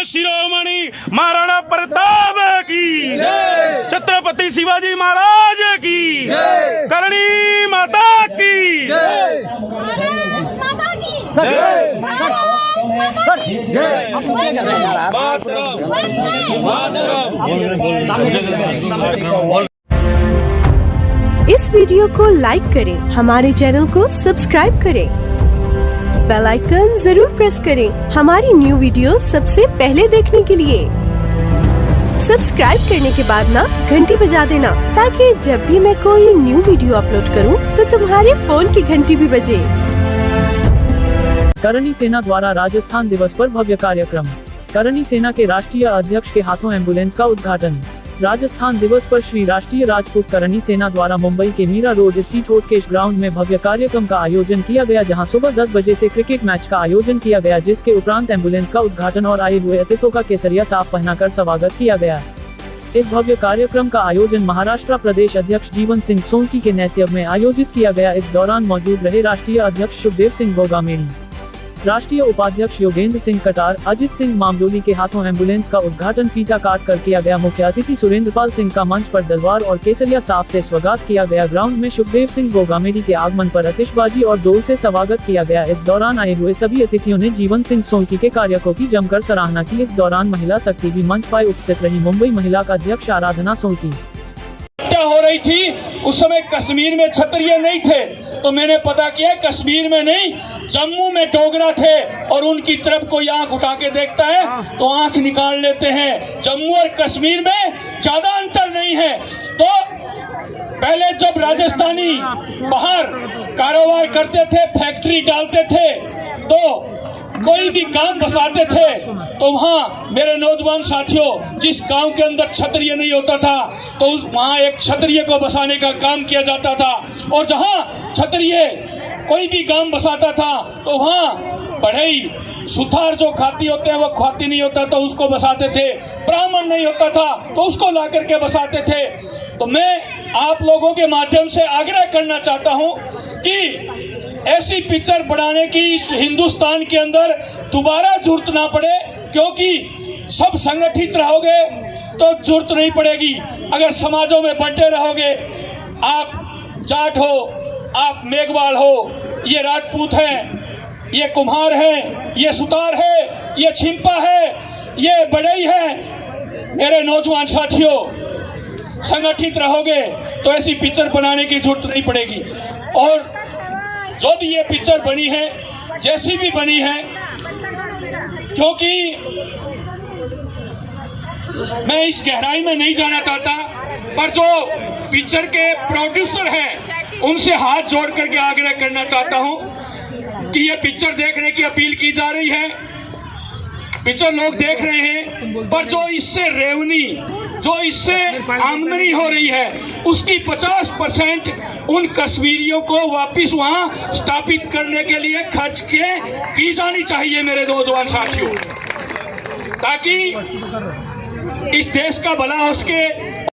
शिरोमणि महाराणा प्रताप की, छत्रपति शिवाजी महाराज की, करणी माता की। इस वीडियो को लाइक करें, हमारे चैनल को सब्सक्राइब करें, बेल आइकन जरूर प्रेस करें हमारी न्यू वीडियो सबसे पहले देखने के लिए। सब्सक्राइब करने के बाद ना घंटी बजा देना, ताकि जब भी मैं कोई न्यू वीडियो अपलोड करूं तो तुम्हारे फोन की घंटी भी बजे। करणी सेना द्वारा राजस्थान दिवस पर भव्य कार्यक्रम। करणी सेना के राष्ट्रीय अध्यक्ष के हाथों एम्बुलेंस का उद्घाटन। राजस्थान दिवस पर श्री राष्ट्रीय राजपूत करणी सेना द्वारा मुंबई के मीरा रोड स्ट्रीट होटकेश ग्राउंड में भव्य कार्यक्रम का आयोजन किया गया, जहां सुबह 10 बजे से क्रिकेट मैच का आयोजन किया गया, जिसके उपरांत एम्बुलेंस का उद्घाटन और आए हुए अतिथियों का केसरिया साफ पहनाकर स्वागत किया गया। इस भव्य कार्यक्रम का आयोजन महाराष्ट्र प्रदेश अध्यक्ष जीवन सिंह सोलंकी के नेतृत्व में आयोजित किया गया। इस दौरान मौजूद रहे राष्ट्रीय अध्यक्ष सुखदेव सिंह गोगामेड़ी, राष्ट्रीय उपाध्यक्ष योगेंद्र सिंह कटार, अजित सिंह मामडोली के हाथों एम्बुलेंस का उद्घाटन फीता काट कर किया गया। मुख्य अतिथि सुरेंद्रपाल सिंह का मंच पर दलवार और केसरिया साफ से स्वागत किया गया। ग्राउंड में सुखदेव सिंह गोगामेड़ी के आगमन पर आतिशबाजी और डोल से स्वागत किया गया। इस दौरान आए हुए सभी अतिथियों ने जीवन सिंह सोलंकी के कार्यों की जमकर सराहना की। इस दौरान महिला शक्ति भी मंच पर उपस्थित रही। मुंबई महिला का अध्यक्ष आराधना सोलंकी हो रही थी, उस समय कश्मीर में क्षत्रिय नहीं थे, तो मैंने पता किया कश्मीर में नहीं, जम्मू में डोगरा थे, और उनकी तरफ कोई आंख उठा के देखता है तो आंख निकाल लेते हैं। जम्मू और कश्मीर में ज्यादा अंतर नहीं है। तो पहले जब राजस्थानी बाहर कारोबार करते थे, फैक्ट्री डालते थे, तो कोई भी गांव बसाते थे, तो वहाँ मेरे नौजवान साथियों, जिस गांव के अंदर क्षत्रिय नहीं होता था, तो वहाँ एक क्षत्रिय को बसाने का काम किया जाता था। और जहाँ क्षत्रिय कोई भी गांव बसाता था, तो वहाँ बढ़ई सुथार जो खाती होते हैं वो खाती नहीं होता, तो उसको बसाते थे। ब्राह्मण नहीं होता था तो उसको ला करके बसाते थे। तो मैं आप लोगों के माध्यम से आग्रह करना चाहता हूँ कि ऐसी पिक्चर बनाने की इस हिंदुस्तान के अंदर दोबारा जरूरत ना पड़े, क्योंकि सब संगठित रहोगे तो जरूरत नहीं पड़ेगी। अगर समाजों में बंटे रहोगे, आप जाट हो, आप मेघवाल हो, ये राजपूत हैं, ये कुम्हार हैं, ये सुतार है, ये छिंपा है, ये बढ़ई है, मेरे नौजवान साथियों, संगठित रहोगे तो ऐसी पिक्चर बनाने की जरूरत नहीं पड़ेगी। और जो भी ये पिक्चर बनी है, जैसी भी बनी है, क्योंकि मैं इस गहराई में नहीं जाना चाहता, पर जो पिक्चर के प्रोड्यूसर हैं उनसे हाथ जोड़ करके आग्रह करना चाहता हूं कि ये पिक्चर देखने की अपील की जा रही है। पिक्चर लोग देख रहे हैं, पर जो इससे रेवनी, जो इससे आमदनी हो रही है, उसकी 50% उन कश्मीरियों को वापस वहां स्थापित करने के लिए खर्च की जानी चाहिए मेरे नौजवान साथियों, ताकि इस देश का भला हो सके।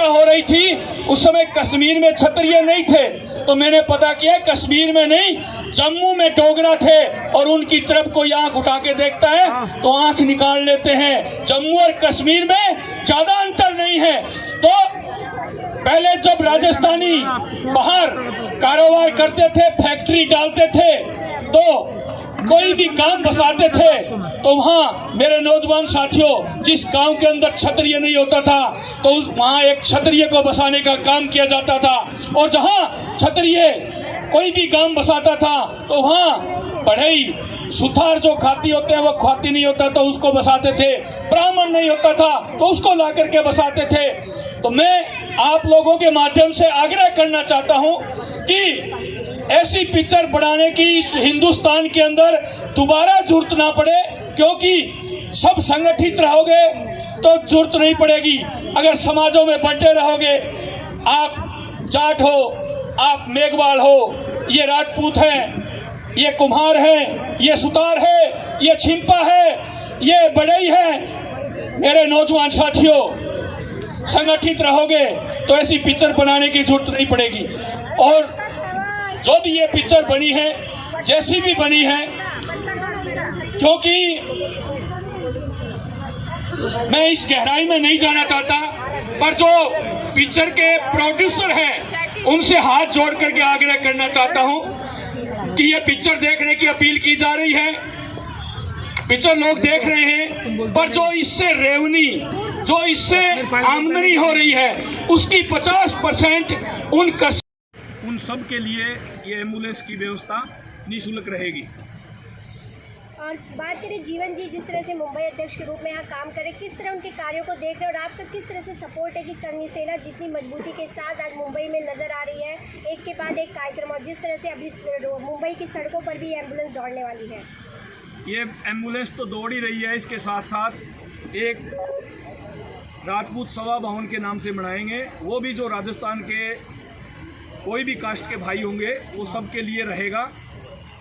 हो रही थी, उस समय कश्मीर में क्षत्रिय नहीं थे, तो मैंने पता किया कश्मीर में नहीं, जम्मू में डोगरा थे, और उनकी तरफ कोई आंख उठा के देखता है तो आंख निकाल लेते हैं। जम्मू और कश्मीर में ज्यादा अंतर नहीं है। तो पहले जब राजस्थानी बाहर कारोबार करते थे, फैक्ट्री डालते थे, तो कोई भी गांव बसाते थे, तो वहाँ मेरे नौजवान साथियों, जिस गांव के अंदर क्षत्रिय नहीं होता था, तो वहाँ एक क्षत्रिय को बसाने का काम किया जाता था। और जहाँ क्षत्रिय कोई भी गांव बसाता था, तो वहाँ बढ़ई सुथार जो खाती होते हैं वो खाती नहीं होता, तो उसको बसाते थे। ब्राह्मण नहीं होता था तो उसको ला करके बसाते थे। तो मैं आप लोगों के माध्यम से आग्रह करना चाहता हूँ कि ऐसी पिक्चर बनाने की इस हिंदुस्तान के अंदर दोबारा जरूरत ना पड़े, क्योंकि सब संगठित रहोगे तो जरूरत नहीं पड़ेगी। अगर समाजों में बंटे रहोगे, आप जाट हो, आप मेघवाल हो, ये राजपूत हैं, ये कुम्हार हैं, ये सुतार है, ये छिंपा है, ये बढ़ई है, मेरे नौजवान साथियों, संगठित रहोगे तो ऐसी पिक्चर बनाने की जरूरत नहीं पड़ेगी। और जो भी ये पिक्चर बनी है, जैसी भी बनी है, क्योंकि मैं इस गहराई में नहीं जाना चाहता, पर जो पिक्चर के प्रोड्यूसर हैं उनसे हाथ जोड़ करके आग्रह करना चाहता हूं कि ये पिक्चर देखने की अपील की जा रही है। पिक्चर लोग देख रहे हैं, पर जो इससे रेवन्यू, जो इससे आमदनी हो रही है, उसकी 50% उन सब के लिए ये एम्बुलेंस की व्यवस्था निःशुल्क रहेगी। और बात करें जीवन जी, जिस तरह से मुंबई अध्यक्ष के रूप में यहाँ काम करें, किस तरह उनके कार्यों को देख रहे हैं और आपका किस तरह से सपोर्ट है कि करणी सेना जितनी मजबूती के साथ आज मुंबई में नजर आ रही है, एक के बाद एक कार्यक्रम, और जिस तरह से अभी मुंबई की सड़कों पर भी एम्बुलेंस दौड़ने वाली है। ये एम्बुलेंस तो दौड़ ही रही है, इसके साथ साथ एक राजपूत सभा भवन के नाम से बनाएंगे, वो भी जो राजस्थान के कोई भी कास्ट के भाई होंगे वो सब के लिए रहेगा।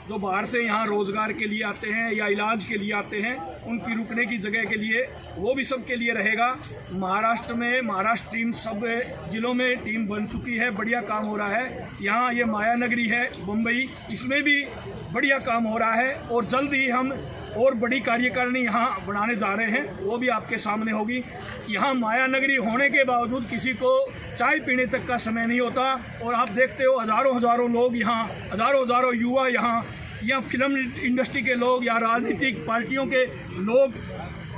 जो बाहर से यहाँ रोज़गार के लिए आते हैं या इलाज के लिए आते हैं, उनकी रुकने की जगह के लिए वो भी सब के लिए रहेगा। महाराष्ट्र में महाराष्ट्र टीम सब जिलों में टीम बन चुकी है, बढ़िया काम हो रहा है। यहाँ ये माया नगरी है मुंबई, इसमें भी बढ़िया काम हो रहा है और जल्द ही हम और बड़ी कार्यकारिणी यहाँ बनाने जा रहे हैं, वो भी आपके सामने होगी। यहाँ माया नगरी होने के बावजूद किसी को चाय पीने तक का समय नहीं होता और आप देखते हो हज़ारों लोग यहाँ, हज़ारों युवा यहाँ, या फिल्म इंडस्ट्री के लोग या राजनीतिक पार्टियों के लोग,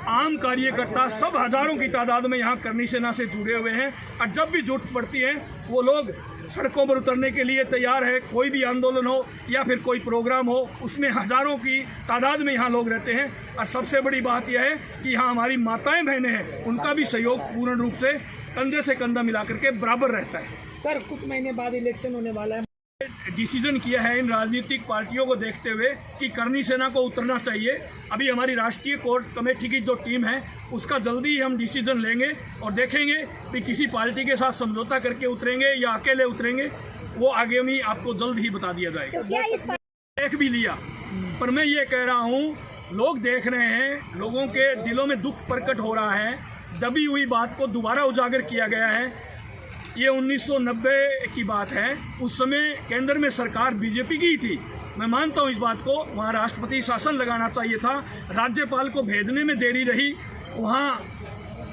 आम कार्यकर्ता सब हज़ारों की तादाद में यहाँ करणी सेना से जुड़े हुए हैं। और जब भी जरूरत पड़ती है वो लोग सड़कों पर उतरने के लिए तैयार है। कोई भी आंदोलन हो या फिर कोई प्रोग्राम हो, उसमें हज़ारों की तादाद में यहाँ लोग रहते हैं। और सबसे बड़ी बात यह है कि यहाँ हमारी माताएं बहनें हैं, उनका भी सहयोग पूर्ण रूप से कंधे से कंधा मिला करके बराबर रहता है। सर, कुछ महीने बाद इलेक्शन होने वाला है, डिसीजन किया है इन राजनीतिक पार्टियों को देखते हुए कि करणी सेना को उतरना चाहिए। अभी हमारी राष्ट्रीय कोर कमेटी की जो टीम है उसका जल्दी ही हम डिसीजन लेंगे और देखेंगे कि किसी पार्टी के साथ समझौता करके उतरेंगे या अकेले उतरेंगे, वो आगे में आपको जल्द ही बता दिया जाएगा। देख भी लिया, पर मैं ये कह रहा हूँ, लोग देख रहे हैं, लोगों के दिलों में दुख प्रकट हो रहा है, दबी हुई बात को दोबारा उजागर किया गया है। ये 1990 की बात है, उस समय केंद्र में सरकार बीजेपी की ही थी। मैं मानता हूँ इस बात को, वहाँ राष्ट्रपति शासन लगाना चाहिए था, राज्यपाल को भेजने में देरी रही, वहाँ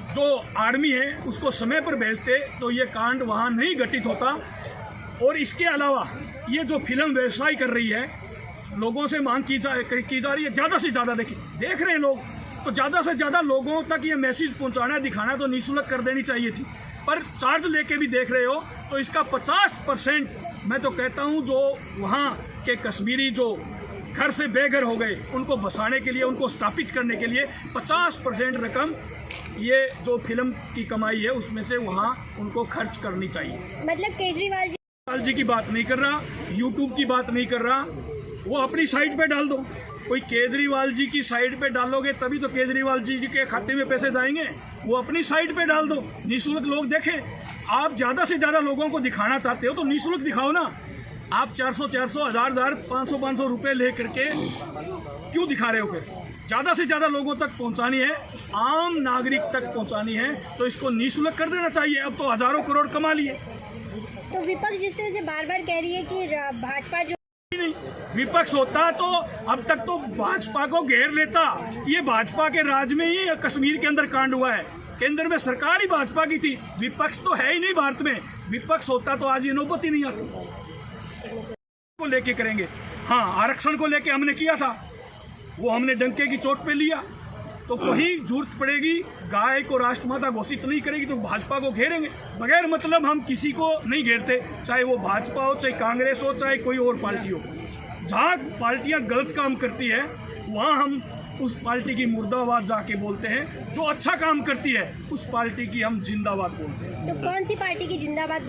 जो आर्मी है उसको समय पर भेजते तो ये कांड वहाँ नहीं घटित होता। और इसके अलावा ये जो फिल्म व्यवसाय कर रही है, लोगों से मांग की जा रही है, ज़्यादा से ज़्यादा देख रहे हैं लोग, तो ज़्यादा से ज़्यादा लोगों तक ये मैसेज पहुँचाना, दिखाना तो निःशुल्क कर देनी चाहिए थी, पर चार्ज लेके भी देख रहे हो तो इसका 50% मैं तो कहता हूँ जो वहाँ के कश्मीरी जो घर से बेघर हो गए उनको बसाने के लिए, उनको स्थापित करने के लिए 50% रकम ये जो फिल्म की कमाई है उसमें से वहाँ उनको खर्च करनी चाहिए। मतलब केजरीवाल जी की बात नहीं कर रहा, यूट्यूब की बात नहीं कर रहा, वो अपनी साइट पे डाल दो। कोई केजरीवाल जी की साइट पे डालोगे तभी तो केजरीवाल जी के खाते में पैसे जाएंगे, वो अपनी साइट पे डाल दो, निःशुल्क लोग देखें। आप ज़्यादा से ज़्यादा लोगों को दिखाना चाहते हो तो निःशुल्क दिखाओ ना। आप 400 1000 500 रुपये ले करके क्यों दिखा रहे हो? फिर ज़्यादा से ज़्यादा लोगों तक पहुंचानी है, आम नागरिक तक पहुंचानी है तो इसको निःशुल्क कर देना चाहिए। अब तो हज़ारों करोड़ कमा लिए। तो विपक्ष जिस तरह से बार बार कह रही है कि भाजपा जो नहीं, विपक्ष होता तो अब तक तो भाजपा को घेर लेता। ये भाजपा के राज में ही कश्मीर के अंदर कांड हुआ है, केंद्र में सरकार ही भाजपा की थी, विपक्ष तो है ही नहीं भारत में। विपक्ष होता तो आज ये नौबत ही नहीं आती। को लेके करेंगे, हाँ आरक्षण को लेके हमने किया था, वो हमने डंके की चोट पे लिया, तो कहीं जरूरत पड़ेगी गाय को राष्ट्रमाता घोषित नहीं करेगी तो भाजपा को घेरेंगे। बगैर मतलब हम किसी को नहीं घेरते, चाहे वो भाजपा हो, चाहे कांग्रेस हो, चाहे कोई और पार्टी हो। जहाँ पार्टियाँ गलत काम करती है वहाँ हम उस पार्टी की मुर्दाबाद जाके बोलते हैं, जो अच्छा काम करती है उस पार्टी की हम जिंदाबाद बोलते हैं। तो कौन सी पार्टी की जिंदाबाद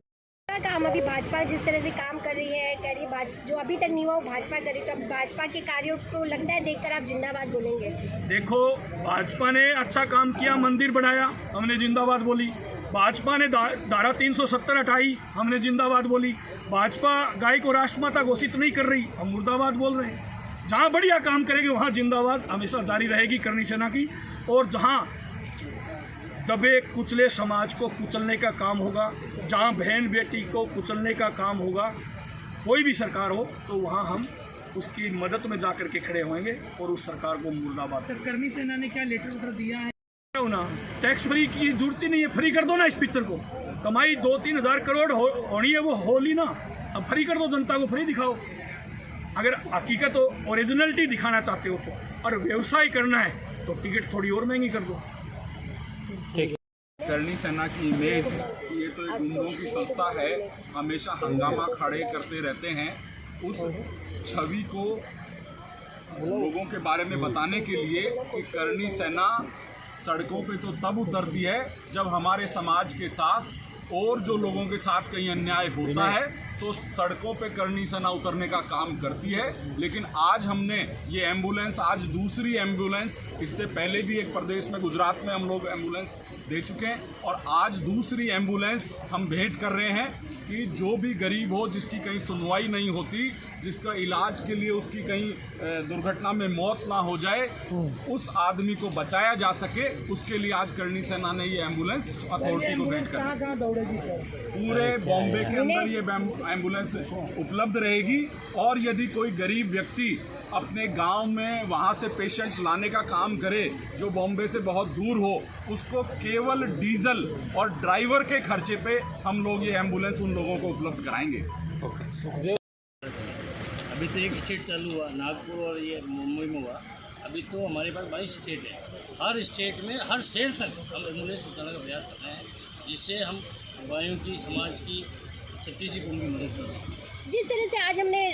काम? अभी भाजपा जिस तरह से काम कर रही है, कह रही है जो अभी तक नहीं हुआ वो भाजपा करी, तो अब भाजपा के कार्यों को लगता है देखकर आप जिंदाबाद बोलेंगे? देखो, भाजपा ने अच्छा काम किया, मंदिर बनाया, हमने जिंदाबाद बोली। भाजपा ने धारा 370 हटाई, हमने जिंदाबाद बोली। भाजपा गाय को राष्ट्रमाता घोषित नहीं कर रही, हम मुर्दाबाद बोल रहे हैं। जहाँ बढ़िया काम करेंगे वहाँ जिंदाबाद हमेशा जारी रहेगी करणी सेना की। और जहाँ दबे कुचले समाज को कुचलने का काम होगा, जहाँ बहन बेटी को कुचलने का काम होगा, कोई भी सरकार हो तो वहाँ हम उसकी मदद में जा कर के खड़े होंगे और उस सरकार को मुर्दाबाद। करणी सेना ने क्या लेटर दिया है? ना, टैक्स फ्री की जरूरत ही नहीं है, फ्री कर दो ना इस पिक्चर को। कमाई 2-3 हजार करोड़ होनी है, वो होली ना, अब फ्री कर दो, जनता को फ्री दिखाओ। अगर हकीकत हो, ओरिजिनलिटी दिखाना चाहते हो तो, और व्यवसाय करना है तो टिकट थोड़ी और महंगी कर दो। करणी सेना की इमेज, ये तो एक गुंडों की संस्था है, हमेशा हंगामा खड़े करते रहते हैं। उस छवि को लोगों के बारे में बताने के लिए कि करणी सेना सड़कों पे तो तब उतरती है जब हमारे समाज के साथ और जो लोगों के साथ कहीं अन्याय होता है तो सड़कों पे करणी सेना उतरने का काम करती है। लेकिन आज हमने ये एम्बुलेंस, आज दूसरी एम्बुलेंस, इससे पहले भी एक प्रदेश में गुजरात में हम लोग एम्बुलेंस दे चुके हैं और आज दूसरी एम्बुलेंस हम भेंट कर रहे हैं कि जो भी गरीब हो, जिसकी कहीं सुनवाई नहीं होती, जिसका इलाज के लिए उसकी कहीं दुर्घटना में मौत ना हो जाए, उस आदमी को बचाया जा सके, उसके लिए आज करणी सेना ने ये एम्बुलेंस अथॉरिटी को भेंट कर पूरे बॉम्बे के अंदर ये एम्बुलेंस उपलब्ध रहेगी। और यदि कोई गरीब व्यक्ति अपने गांव में वहां से पेशेंट लाने का काम करे जो बॉम्बे से बहुत दूर हो, उसको केवल डीजल और ड्राइवर के खर्चे पे हम लोग ये एम्बुलेंस उन लोगों को उपलब्ध कराएंगे। अभी तो एक स्टेट चालू हुआ, नागपुर और ये मुंबई में हुआ। अभी तो हमारे पास 22 स्टेट है, हर स्टेट में हर शहर तक हम एम्बुलेंस पहुँचाने का प्रयास कर रहे हैं, जिससे हम वायु की, समाज की, छत्तीसी को उनकी मदद कर सकें। जिस तरह से आज हमने